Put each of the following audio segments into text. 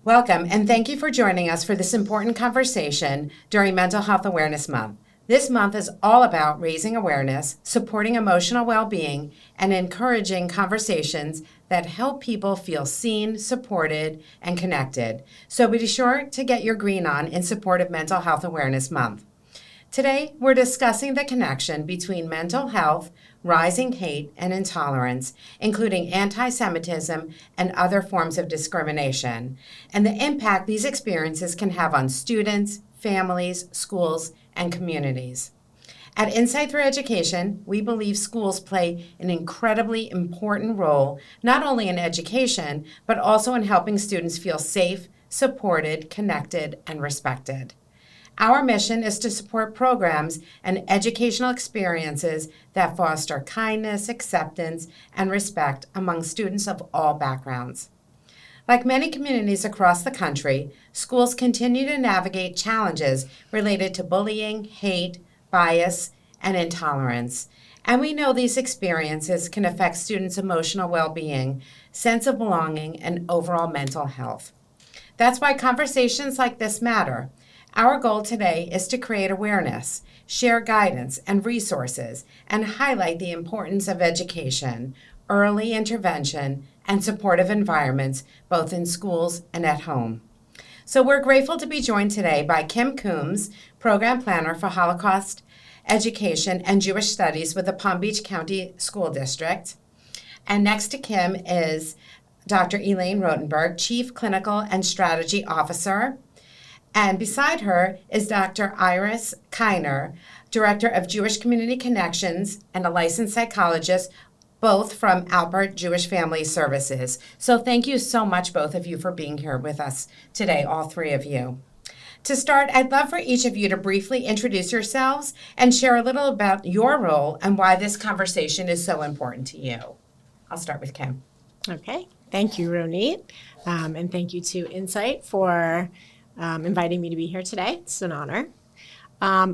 Welcome, and thank you for joining us for this important conversation during Mental Health Awareness Month. This month is all about raising awareness, supporting emotional well-being, and encouraging conversations that help people feel seen, supported, and connected. So be sure to get your green on in support of Mental Health Awareness Month. Today, we're discussing the connection between mental health, rising hate, and intolerance, including antisemitism and other forms of discrimination, and the impact these experiences can have on students, families, schools, and communities. At Insight Through Education, we believe schools play an incredibly important role, not only in education, but also in helping students feel safe, supported, connected, and respected. Our mission is to support programs and educational experiences that foster kindness, acceptance, and respect among students of all backgrounds. Like many communities across the country, schools continue to navigate challenges related to bullying, hate, bias, and intolerance. And we know these experiences can affect students' emotional well-being, sense of belonging, and overall mental health. That's why conversations like this matter. Our goal today is to create awareness, share guidance and resources, and highlight the importance of education, early intervention, and supportive environments, both in schools and at home. So we're grateful to be joined today by Kim Coombs, Program Planner for Holocaust Education and Jewish Studies with the Palm Beach County School District. And next to Kim is Dr. Elaine Rotenberg, Chief Clinical and Strategy Officer. And beside her is Dr. Iris Kiner, Director of Jewish Community Connections and a licensed psychologist, both from Albert Jewish Family Services. So thank you so much, both of you, for being here with us today, all three of you. To start, I'd love for each of you to briefly introduce yourselves and share a little about your role and why this conversation is so important to you. I'll start with Kim. Okay. Thank you, Ronit. And thank you to Insight for inviting me to be here today. It's an honor.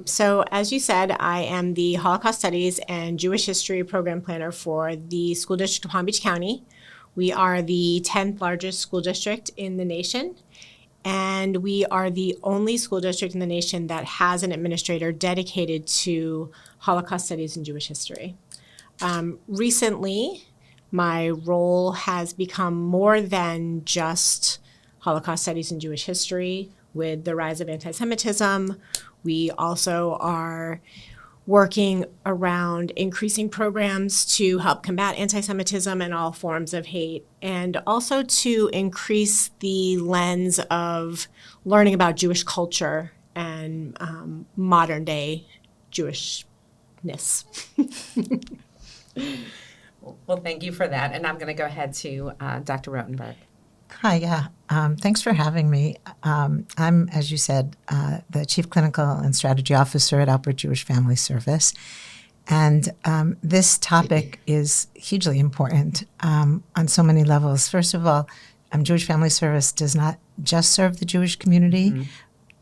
So as you said, I am the Holocaust Studies and Jewish History Program Planner for the School District of Palm Beach County. We are the 10th largest school district in the nation, and we are the only school district in the nation that has an administrator dedicated to Holocaust Studies and Jewish History. Recently, my role has become more than just Holocaust Studies and Jewish History. With the rise of antisemitism, we also are working around increasing programs to help combat antisemitism and all forms of hate, and also to increase the lens of learning about Jewish culture and modern day Jewishness. Well, thank you for that. And I'm going to go ahead to Dr. Rotenberg. Hi, yeah. Thanks for having me. I'm, as you said, the Chief Clinical and Strategy Officer at Albert Jewish Family Service. And this topic is hugely important on so many levels. First of all, Jewish Family Service does not just serve the Jewish community,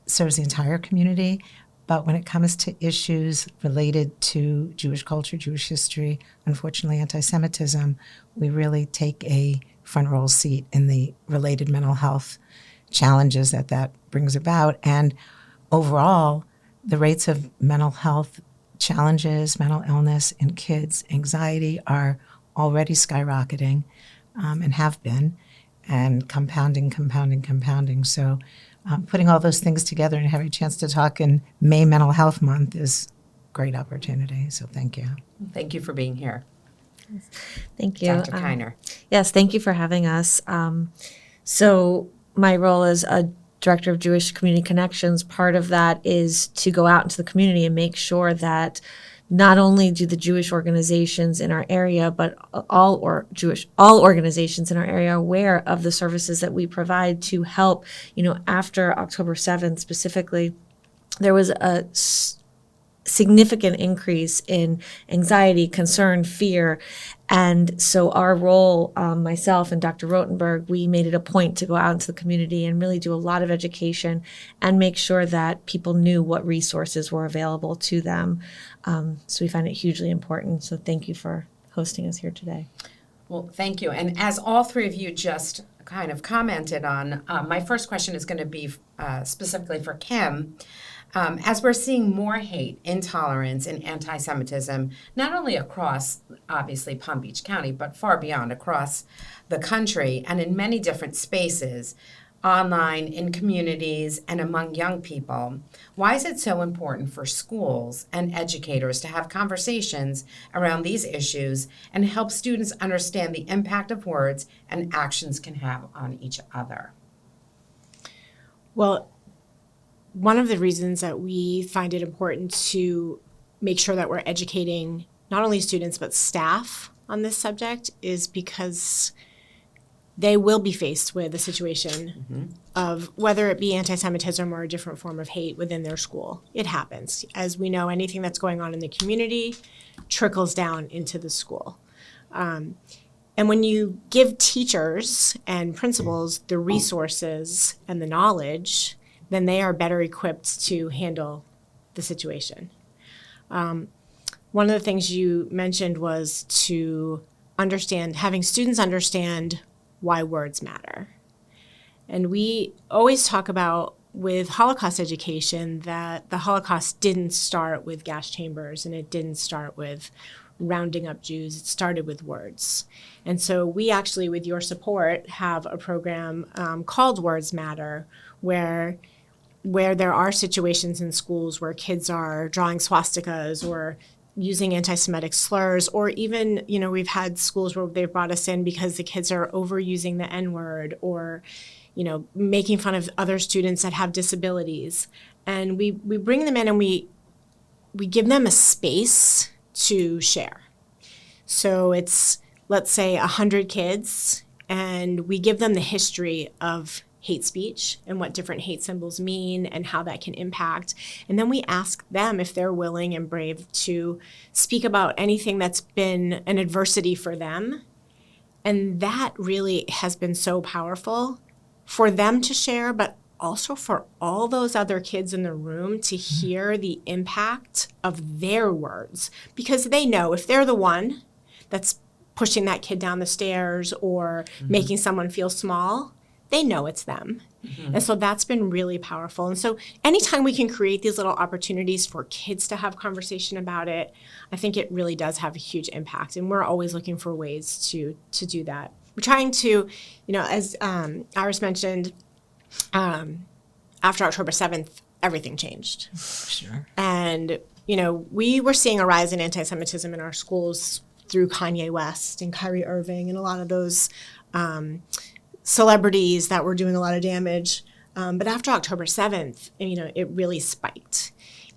serves the entire community. But when it comes to issues related to Jewish culture, Jewish history, unfortunately anti-Semitism, we really take a front row seat in the related mental health challenges that brings about. And overall, the rates of mental health challenges, mental illness in kids, anxiety are already skyrocketing and have been, and compounding. So putting all those things together and having a chance to talk in May Mental Health Month is a great opportunity. So thank you. Thank you for being here. Thank you. Dr. Kiner. Yes, thank you for having us. So my role as a Director of Jewish Community Connections, part of that is to go out into the community and make sure that not only do the Jewish organizations in our area, but all organizations in our area are aware of the services that we provide to help. After October 7th specifically, there was a significant increase in anxiety, concern, fear. And so our role, myself and Dr. Rotenberg, we made it a point to go out into the community and really do a lot of education and make sure that people knew what resources were available to them. So we find it hugely important. So thank you for hosting us here today. Well, thank you. And as all three of you just kind of commented on. My first question is going to be specifically for Kim. As we're seeing more hate, intolerance, and anti-Semitism, not only across, obviously, Palm Beach County, but far beyond across the country and in many different spaces, online, in communities, and among young people, why is it so important for schools and educators to have conversations around these issues and help students understand the impact of words and actions can have on each other? Well, one of the reasons that we find it important to make sure that we're educating not only students but staff on this subject is because they will be faced with a situation of whether it be anti-Semitism or a different form of hate within their school. It happens. As we know, anything that's going on in the community trickles down into the school. And when you give teachers and principals the resources and the knowledge, then they are better equipped to handle the situation. One of the things you mentioned was to understand, having students understand why words matter. And we always talk about with Holocaust education that the Holocaust didn't start with gas chambers and it didn't start with rounding up Jews. It started with words. And so we actually, with your support, have a program called Words Matter, where there are situations in schools where kids are drawing swastikas or using anti-Semitic slurs, or even, we've had schools where they've brought us in because the kids are overusing the N-word or, making fun of other students that have disabilities. And we bring them in and we give them a space to share. So it's, let's say, 100 kids, and we give them the history of hate speech and what different hate symbols mean and how that can impact. And then we ask them if they're willing and brave to speak about anything that's been an adversity for them. And that really has been so powerful for them to share, but also for all those other kids in the room to hear the impact of their words. Because they know if they're the one that's pushing that kid down the stairs or making someone feel small, they know it's them. And so that's been really powerful. And so anytime we can create these little opportunities for kids to have conversation about it, I think it really does have a huge impact. And we're always looking for ways to do that. We're trying to, as Iris mentioned, after October 7th, everything changed. Sure. And, we were seeing a rise in anti-Semitism in our schools through Kanye West and Kyrie Irving and a lot of those celebrities that were doing a lot of damage. But after October 7th, it really spiked.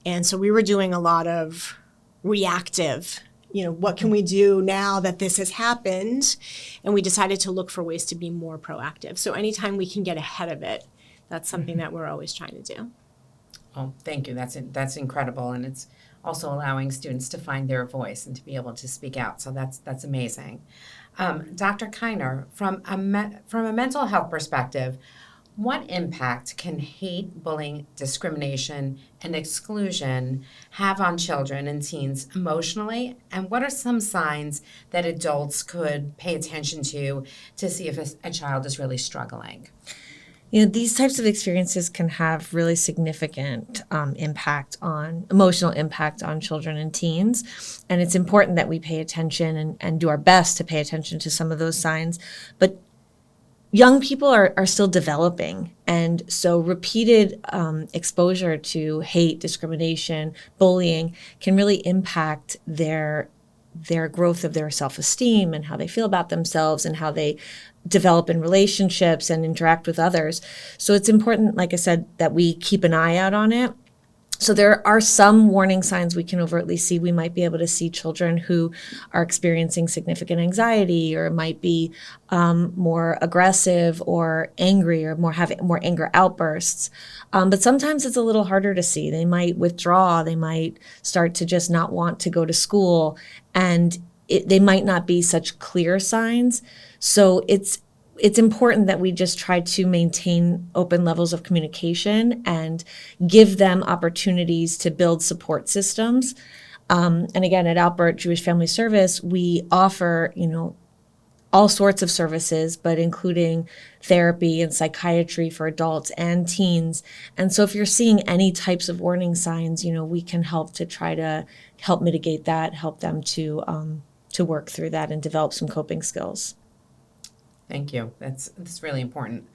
And so we were doing a lot of reactive, what can we do now that this has happened? And we decided to look for ways to be more proactive. So anytime we can get ahead of it, that's something that we're always trying to do. Oh, thank you. That's incredible. And it's also allowing students to find their voice and to be able to speak out. So that's amazing. Dr. Kiner, from a mental health perspective, what impact can hate, bullying, discrimination, and exclusion have on children and teens emotionally? And what are some signs that adults could pay attention to see if a child is really struggling? These types of experiences can have really significant emotional impact on children and teens. And it's important that we pay attention and do our best to pay attention to some of those signs. But young people are still developing. And so repeated exposure to hate, discrimination, bullying can really impact their growth of their self-esteem and how they feel about themselves and how they develop in relationships and interact with others. So it's important, like I said, that we keep an eye out on it. So there are some warning signs we can overtly see. We might be able to see children who are experiencing significant anxiety or might be more aggressive or angry or have more anger outbursts. But sometimes it's a little harder to see. They might withdraw. They might start to just not want to go to school. And they might not be such clear signs. So it's important that we just try to maintain open levels of communication and give them opportunities to build support systems. And again, at Albert Jewish Family Service, we offer, all sorts of services, but including therapy and psychiatry for adults and teens. And so if you're seeing any types of warning signs, we can help to try to help mitigate that, help them to work through that and develop some coping skills. Thank you. That's really important.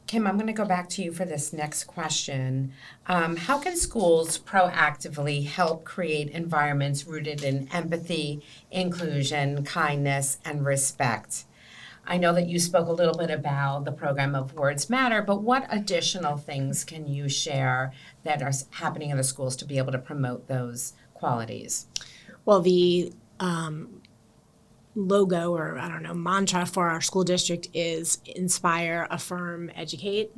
Kim, I'm going to go back to you for this next question. How can schools proactively help create environments rooted in empathy, inclusion, kindness, and respect? I know that you spoke a little bit about the program of Words Matter, but what additional things can you share that are happening in the schools to be able to promote those qualities? Well, the logo or mantra for our school district is inspire, affirm, educate.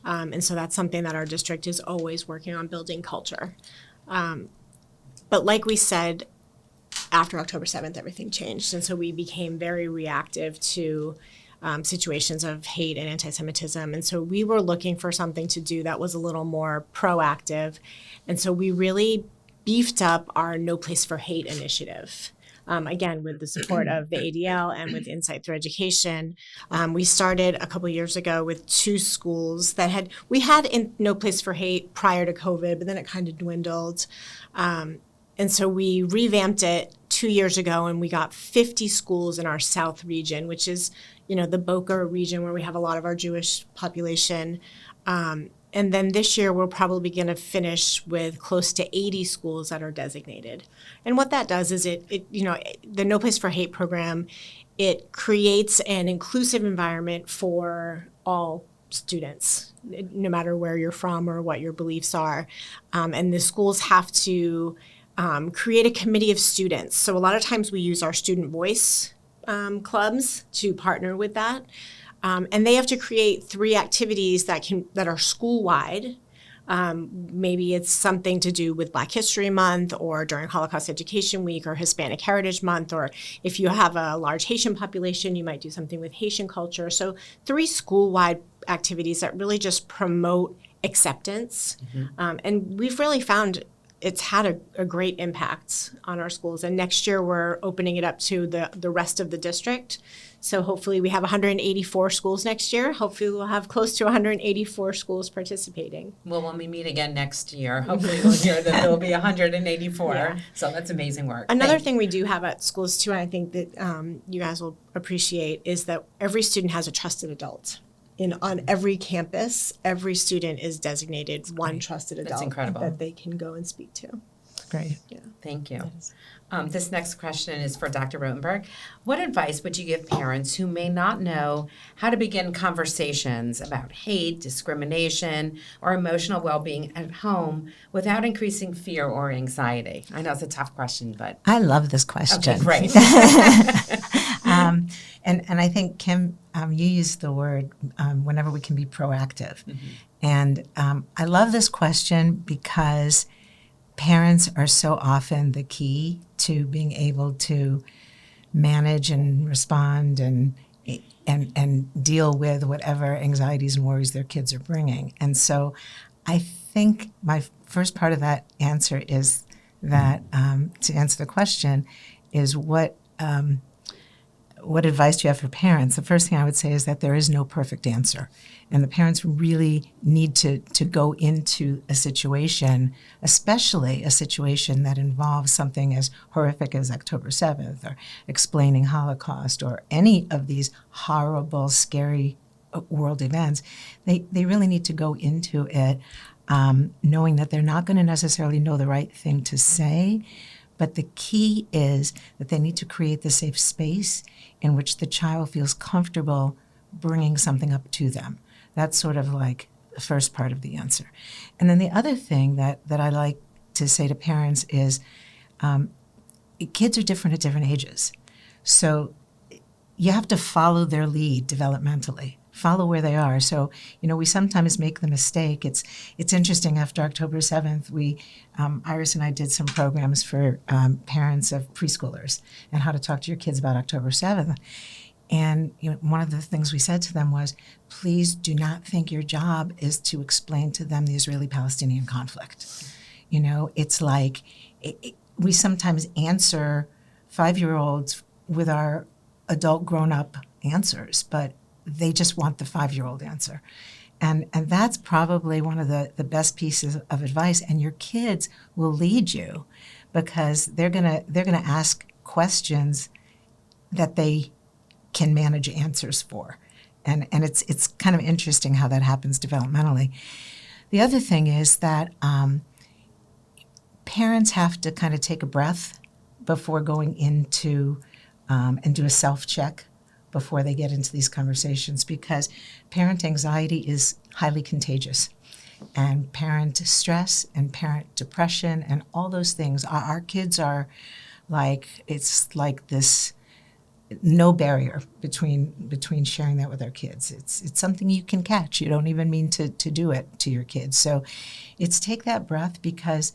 And so that's something that our district is always working on, building culture. But like we said, after October 7th, everything changed. And so we became very reactive to situations of hate and anti-Semitism. And so we were looking for something to do that was a little more proactive. And so we really beefed up our No Place for Hate initiative. Again, with the support of the ADL and with Insight Through Education. We started a couple years ago with 2 schools that we had in No Place for Hate prior to COVID, but then it kind of dwindled. And so we revamped it 2 years ago, and we got 50 schools in our South region, which is, the Boca region where we have a lot of our Jewish population. And then this year, we're probably going to finish with close to 80 schools that are designated. And what that does is the No Place for Hate program, it creates an inclusive environment for all students, no matter where you're from or what your beliefs are. And the schools have to create a committee of students. So a lot of times we use our student voice clubs to partner with that. And they have to create 3 activities that are school-wide. Maybe it's something to do with Black History Month or during Holocaust Education Week or Hispanic Heritage Month, or if you have a large Haitian population, you might do something with Haitian culture. So 3 school-wide activities that really just promote acceptance. And we've really found it's had a great impact on our schools. And next year, we're opening it up to the rest of the district. So hopefully we have 184 schools next year. Hopefully we'll have close to 184 schools participating. Well, when we meet again next year, hopefully we'll hear that there will be 184. Yeah. So that's amazing work. Another thing we do have at schools too, and I think that you guys will appreciate, is that every student has a trusted adult. On every campus, every student is designated one trusted adult that they can go and speak to. Great. Yeah. Thank you. This next question is for Dr. Rotenberg. What advice would you give parents who may not know how to begin conversations about hate, discrimination, or emotional well-being at home without increasing fear or anxiety? I know it's a tough question, but... I love this question. Okay, great. And I think, Kim, you use the word whenever we can be proactive. And I love this question because parents are so often the key to being able to manage and respond and deal with whatever anxieties and worries their kids are bringing. And so I think my first part of that answer is that, to answer the question, is what advice do you have for parents? The first thing I would say is that there is no perfect answer. And the parents really need to go into a situation, especially a situation that involves something as horrific as October 7th or explaining Holocaust or any of these horrible, scary world events. They really need to go into it knowing that they're not going to necessarily know the right thing to say. But the key is that they need to create the safe space in which the child feels comfortable bringing something up to them. That's sort of like the first part of the answer. And then the other thing that I like to say to parents is kids are different at different ages. So you have to follow their lead developmentally. Follow where they are. So, we sometimes make the mistake. It's interesting. After October 7th, Iris and I did some programs for parents of preschoolers and how to talk to your kids about October 7th. And one of the things we said to them was, please do not think your job is to explain to them the Israeli-Palestinian conflict. It's like we sometimes answer 5-year-olds with our adult grown-up answers, but they just want the 5-year-old answer. And that's probably one of the best pieces of advice. And your kids will lead you because they're gonna ask questions that they can manage answers for. And it's kind of interesting how that happens developmentally. The other thing is that parents have to kind of take a breath before going into and do a self-check before they get into these conversations, because parent anxiety is highly contagious. And parent stress and parent depression and all those things, our kids are like, it's like this no barrier between sharing that with our kids. It's something you can catch. You don't even mean to do it to your kids. So it's take that breath, because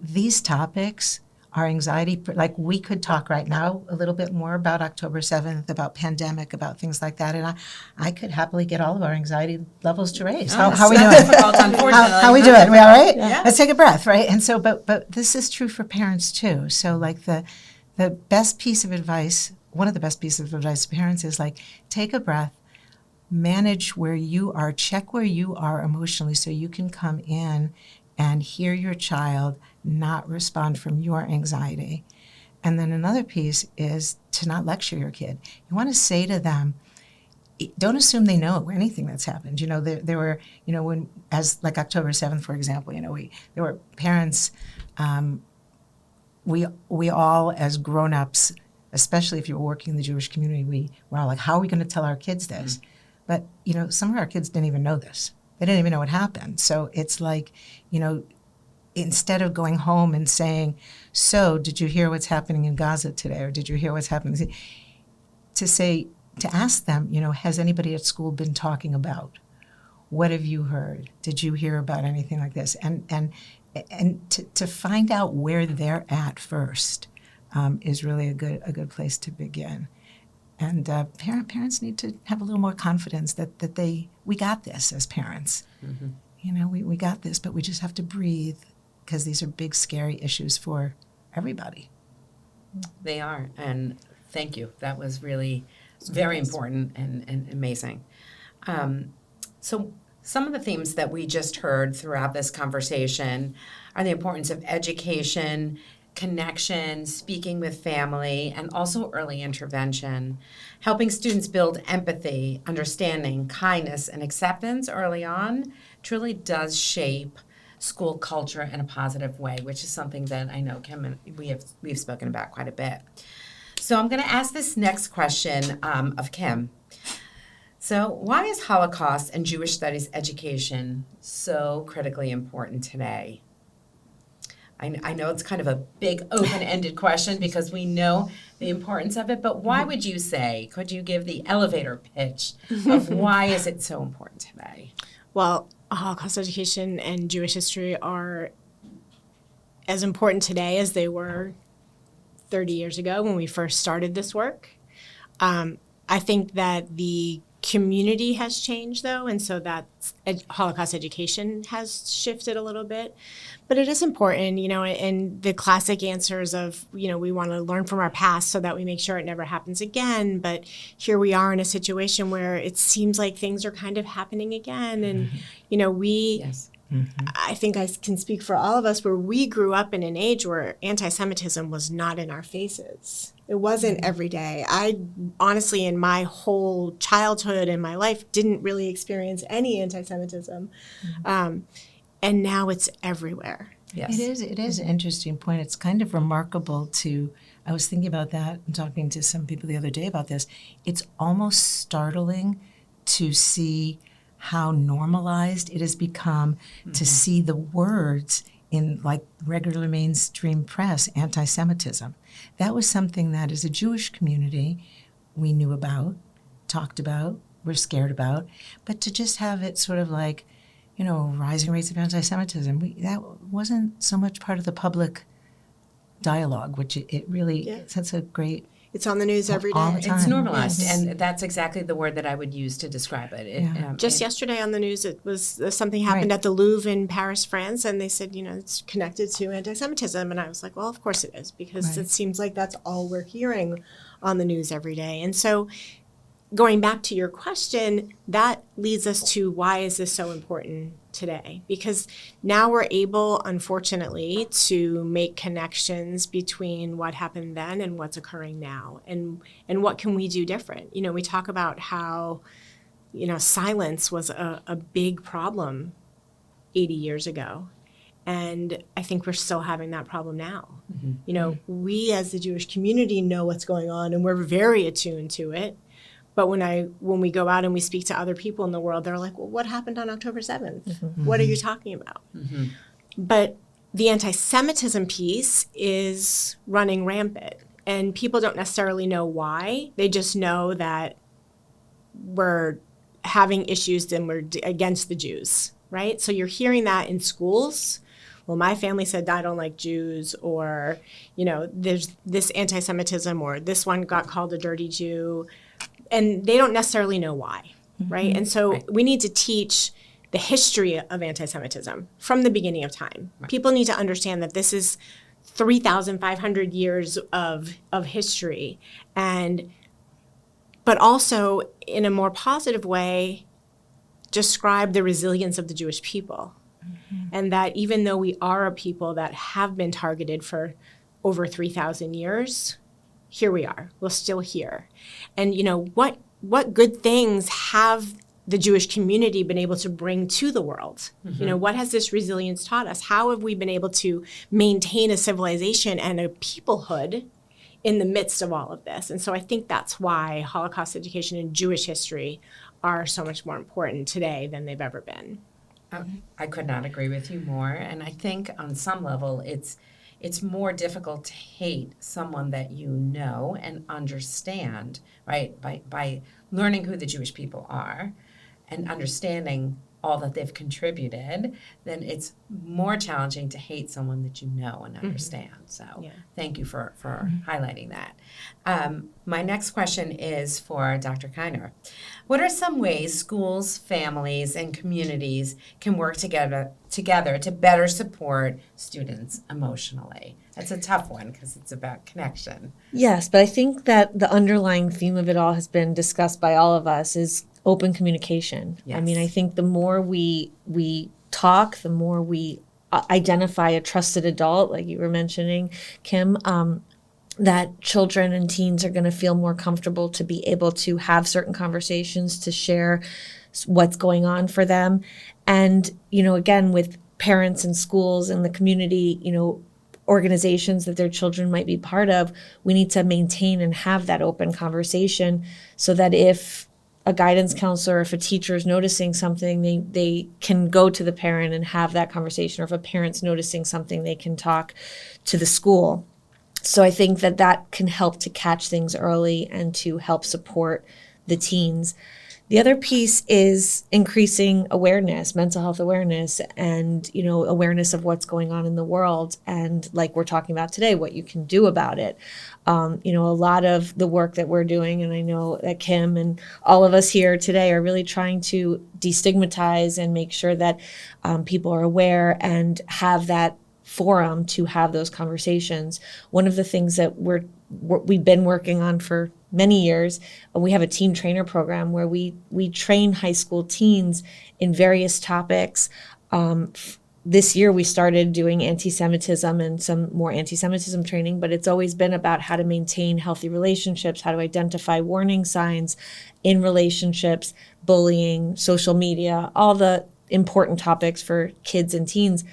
these topics are anxiety, like we could talk right now a little bit more about October 7th, about pandemic, about things like that. And I could happily get all of our anxiety levels to raise. How are we doing? How we doing? We all right? Yeah. Let's take a breath, right? And so, but this is true for parents too. So like the best piece of advice, one of the best pieces of advice to parents is like, take a breath, manage where you are, check where you are emotionally so you can come in and hear your child, not respond from your anxiety. And then another piece is to not lecture your kid. You want to say to them, don't assume they know anything that's happened. You know, there were, you know, when, as like October 7th, for example, you know, there were parents, we all as grown-ups, especially if you're working in the Jewish community, we're all like, how are we going to tell our kids this? Mm-hmm. But, you know, some of our kids didn't even know this. They didn't even know what happened. So it's like, you know, instead of going home and saying, so did you hear what's happening in Gaza today? Or did you hear what's happening? To ask them, you know, has anybody at school been talking about? What have you heard? Did you hear about anything like this? And to find out where they're at first is really a good place to begin. And parents need to have a little more confidence that we got this as parents. Mm-hmm. You know, we got this, but we just have to breathe, because these are big, scary issues for everybody. They are, and thank you. That was really very important and amazing. So some of the themes that we just heard throughout this conversation are the importance of education, connection, speaking with family, and also early intervention. Helping students build empathy, understanding, kindness, and acceptance early on truly does shape school culture in a positive way, which is something that I know Kim and we've spoken about quite a bit. So I'm going to ask this next question of Kim. So why is Holocaust and Jewish studies education so critically important today? I know it's kind of a big open-ended question because we know the importance of it, but why would you say, could you give the elevator pitch of why is it so important today? Well, Holocaust education and Jewish history are as important today as they were 30 years ago when we first started this work. I think that the community has changed, though, and so that Holocaust education has shifted a little bit. But it is important, you know, and the classic answers of, you know, we want to learn from our past so that we make sure it never happens again. But here we are in a situation where it seems like things are kind of happening again. And, you know, Yes. Mm-hmm. I think I can speak for all of us, where we grew up in an age where anti-Semitism was not in our faces. It wasn't every day. I honestly, in my whole childhood and my life, didn't really experience any anti-Semitism. Mm-hmm. And now it's everywhere. Yes. It is an interesting point. It's kind of remarkable I was thinking about that and talking to some people the other day about this. It's almost startling to see how normalized it has become to see the words in like regular mainstream press, anti-Semitism. That was something that as a Jewish community we knew about, talked about, were scared about, but to just have it sort of like, you know, rising rates of anti-Semitism, that wasn't so much part of the public dialogue, which it really sets a great... It's on the news every day. All the time. It's normalized, yes. and that's exactly the word that I would use to describe it. Just yesterday on the news, it was something happened at the Louvre in Paris, France, and they said, you know, it's connected to anti-Semitism. And I was like, well, of course it is, because it seems like that's all we're hearing on the news every day. And so going back to your question, that leads us to why is this so important today? Because now we're able, unfortunately, to make connections between what happened then and what's occurring now, and what can we do different. We talk about how silence was a big problem 80 years ago. And I think we're still having that problem now. We as the Jewish community know what's going on, and we're very attuned to it. But when we go out and we speak to other people in the world, they're like, well, what happened on October 7th? What are you talking about? But the anti-Semitism piece is running rampant. And people don't necessarily know why. They just know that we're having issues and we're against the Jews, right? So you're hearing that in schools. Well, my family said I don't like Jews, or, there's this anti-Semitism, or this one got called a dirty Jew. And they don't necessarily know why, right? And so we need to teach the history of anti-Semitism from the beginning of time. People need to understand that this is 3,500 years of history, but also in a more positive way, describe the resilience of the Jewish people. And that even though we are a people that have been targeted for over 3,000 years, here we are. We're still here. And what good things have the Jewish community been able to bring to the world? What has this resilience taught us? How have we been able to maintain a civilization and a peoplehood in the midst of all of this? And so I think that's why Holocaust education and Jewish history are so much more important today than they've ever been. I could not agree with you more. And I think on some level it's more difficult to hate someone that you know and understand, right, by learning who the Jewish people are and understanding all that they've contributed, then it's more challenging to hate someone that you know and understand. So thank you for highlighting that. My next question is for Dr. Kiner. What are some ways schools, families, and communities can work together to better support students emotionally? That's a tough one because it's about connection. Yes, but I think that the underlying theme of it all has been discussed by all of us is open communication. Yes. I mean, I think the more we talk, the more we identify a trusted adult, like you were mentioning, Kim, that children and teens are going to feel more comfortable to be able to have certain conversations, to share what's going on for them. And, again, with parents and schools and the community, organizations that their children might be part of, we need to maintain and have that open conversation so that if a guidance counselor, or if a teacher is noticing something, they can go to the parent and have that conversation. Or if a parent's noticing something, they can talk to the school. So I think that can help to catch things early and to help support the teens. The other piece is increasing awareness, mental health awareness, and, awareness of what's going on in the world. And like we're talking about today, what you can do about it. A lot of the work that we're doing, and I know that Kim and all of us here today are really trying to destigmatize and make sure that people are aware and have that forum to have those conversations. One of the things that we've been working on for many years, we have a teen trainer program where we train high school teens in various topics. This year we started doing anti-Semitism and some more anti-Semitism training, but it's always been about how to maintain healthy relationships, how to identify warning signs in relationships, bullying, social media, all the important topics for kids and teens.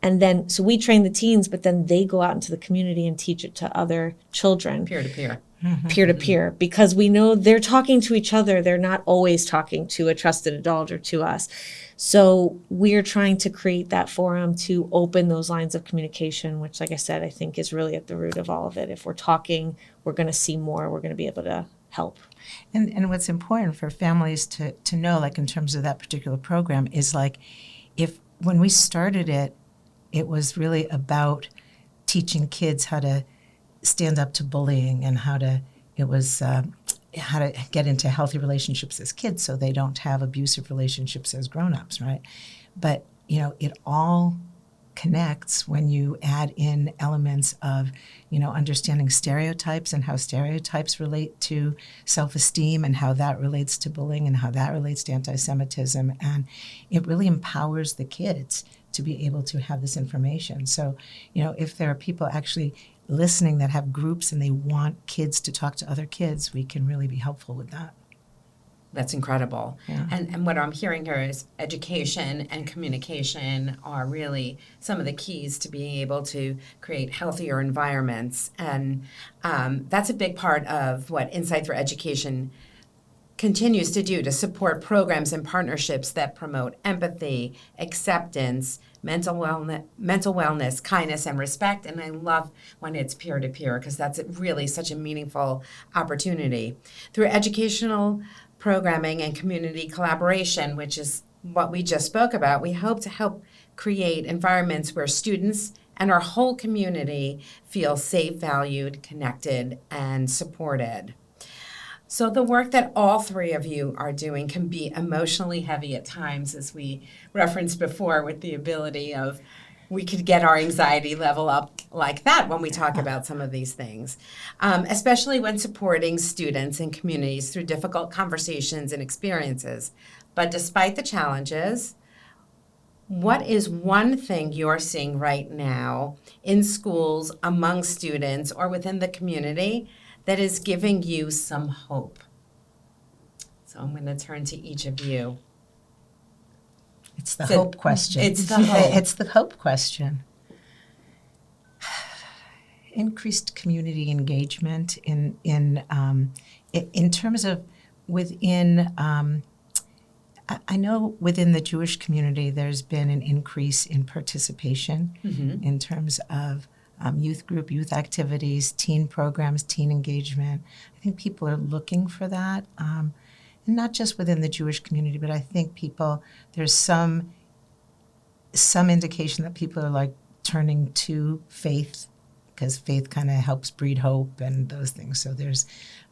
And then, so we train the teens, but then they go out into the community and teach it to other children. Peer-to-peer. Peer-to-peer, because we know they're talking to each other. They're not always talking to a trusted adult or to us. So we're trying to create that forum to open those lines of communication, which, like I said, I think is really at the root of all of it. If we're talking, we're going to see more. We're going to be able to help. And what's important for families to know, like in terms of that particular program, is like when we started it, it was really about teaching kids how to stand up to bullying and how to get into healthy relationships as kids so they don't have abusive relationships as grown-ups, right? But, it all connects when you add in elements of, understanding stereotypes and how stereotypes relate to self-esteem and how that relates to bullying and how that relates to anti-Semitism. And it really empowers the kids to be able to have this information. So, if there are people actually listening that have groups and they want kids to talk to other kids, we can really be helpful with that. That's incredible. Yeah. And what I'm hearing here is education and communication are really some of the keys to being able to create healthier environments. And that's a big part of what Insight for Education continues to do, to support programs and partnerships that promote empathy, acceptance, mental wellness, kindness, and respect. And I love when it's peer-to-peer, because that's really such a meaningful opportunity. Through educational programming and community collaboration, which is what we just spoke about, we hope to help create environments where students and our whole community feel safe, valued, connected, and supported. So the work that all three of you are doing can be emotionally heavy at times, as we referenced before, with the ability of we could get our anxiety level up like that when we talk about some of these things, especially when supporting students and communities through difficult conversations and experiences. But despite the challenges, what is one thing you're seeing right now in schools, among students, or within the community that is giving you some hope? So I'm going to turn to each of you. It's the hope question. It's the hope. It's the hope question. Increased community engagement in terms of within. I know within the Jewish community, there's been an increase in participation in terms of youth group, youth activities, teen programs, teen engagement. I think people are looking for that. And not just within the Jewish community, but I think there's some indication that people are like turning to faith, because faith kind of helps breed hope and those things. So there's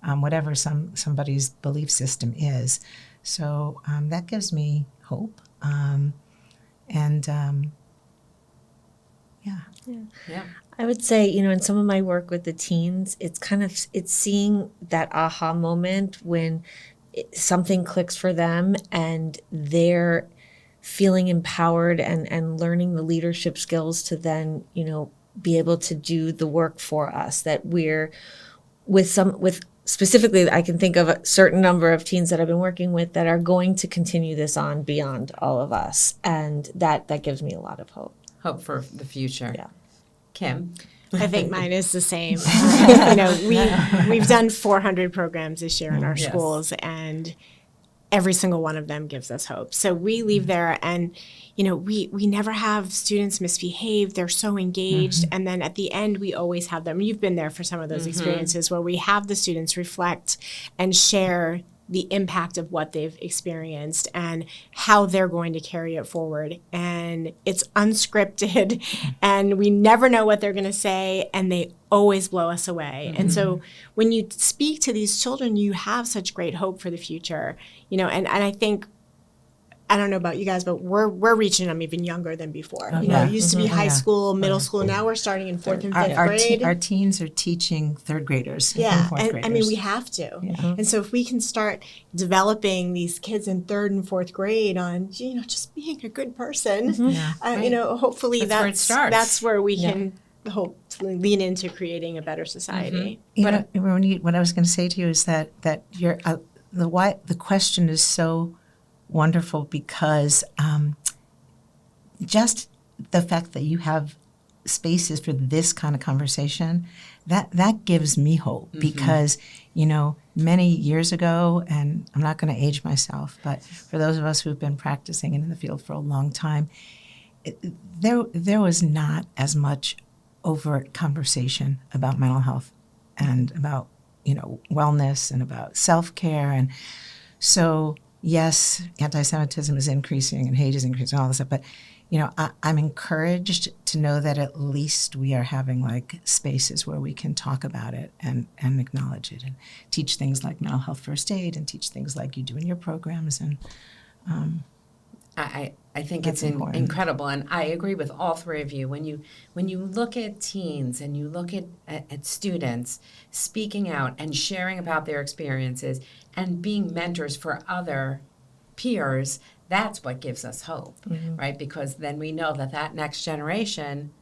whatever somebody's belief system is. So that gives me hope. Yeah. I would say, in some of my work with the teens, it's seeing that aha moment when something clicks for them and they're feeling empowered and learning the leadership skills to then, be able to do the work for us. That we're with specifically, I can think of a certain number of teens that I've been working with that are going to continue this on beyond all of us. And that gives me a lot of hope. Hope for the future. Yeah. Kim? I think mine is the same. We've done 400 programs this year in our schools, and every single one of them gives us hope. So we leave there and, we never have students misbehave. They're so engaged. And then at the end, we always have them. You've been there for some of those experiences where we have the students reflect and share the impact of what they've experienced and how they're going to carry it forward. And it's unscripted and we never know what they're going to say, and they always blow us away. And so when you speak to these children, you have such great hope for the future, and I think, I don't know about you guys, but we're reaching them even younger than before. It used to be high school, middle school. Now we're starting in fourth and fifth grade. Our teens are teaching third graders. Yeah, and fourth graders. I mean, we have to. Yeah. And so if we can start developing these kids in third and fourth grade on, just being a good person, hopefully that's where we can hope to lean into creating a better society. What I was going to say to you is that you're the question is so wonderful, because just the fact that you have spaces for this kind of conversation, that gives me hope. Because many years ago, and I'm not going to age myself, but for those of us who've been practicing in the field for a long time, there was not as much overt conversation about mental health and about wellness and about self-care. And so yes, anti-Semitism is increasing and hate is increasing, all this stuff. But, I'm encouraged to know that at least we are having spaces where we can talk about it and acknowledge it and teach things like mental health first aid and teach things like you do in your programs. And I think That's it's important. incredible, and I agree with all three of you. When you look at teens and you look at students speaking out and sharing about their experiences and being mentors for other peers, that's what gives us hope, right? Because then we know that next generation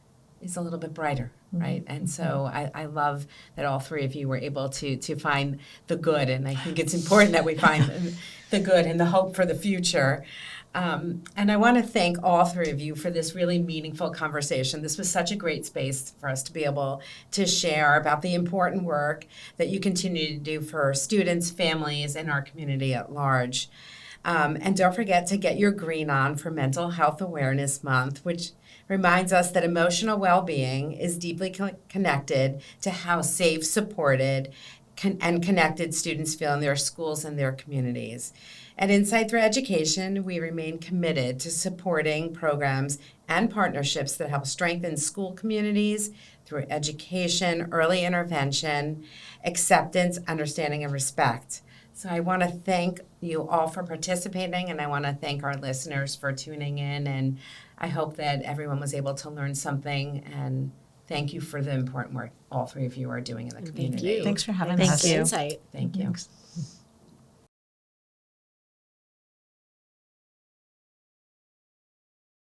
is a little bit brighter, right? And so I love that all three of you were able to find the good, and I think it's important that we find the good and the hope for the future. And I want to thank all three of you for this really meaningful conversation. This was such a great space for us to be able to share about the important work that you continue to do for students, families, and our community at large. And don't forget to get your green on for Mental Health Awareness Month, which reminds us that emotional well-being is deeply connected to how safe, supported, and connected students feel in their schools and their communities. At Insight Through Education, we remain committed to supporting programs and partnerships that help strengthen school communities through education, early intervention, acceptance, understanding, and respect. So I want to thank you all for participating, and I want to thank our listeners for tuning in, and I hope that everyone was able to learn something, and thank you for the important work all three of you are doing in the community. Thank you. Thanks for having Thank us. you. Insight. Thank you. Thanks.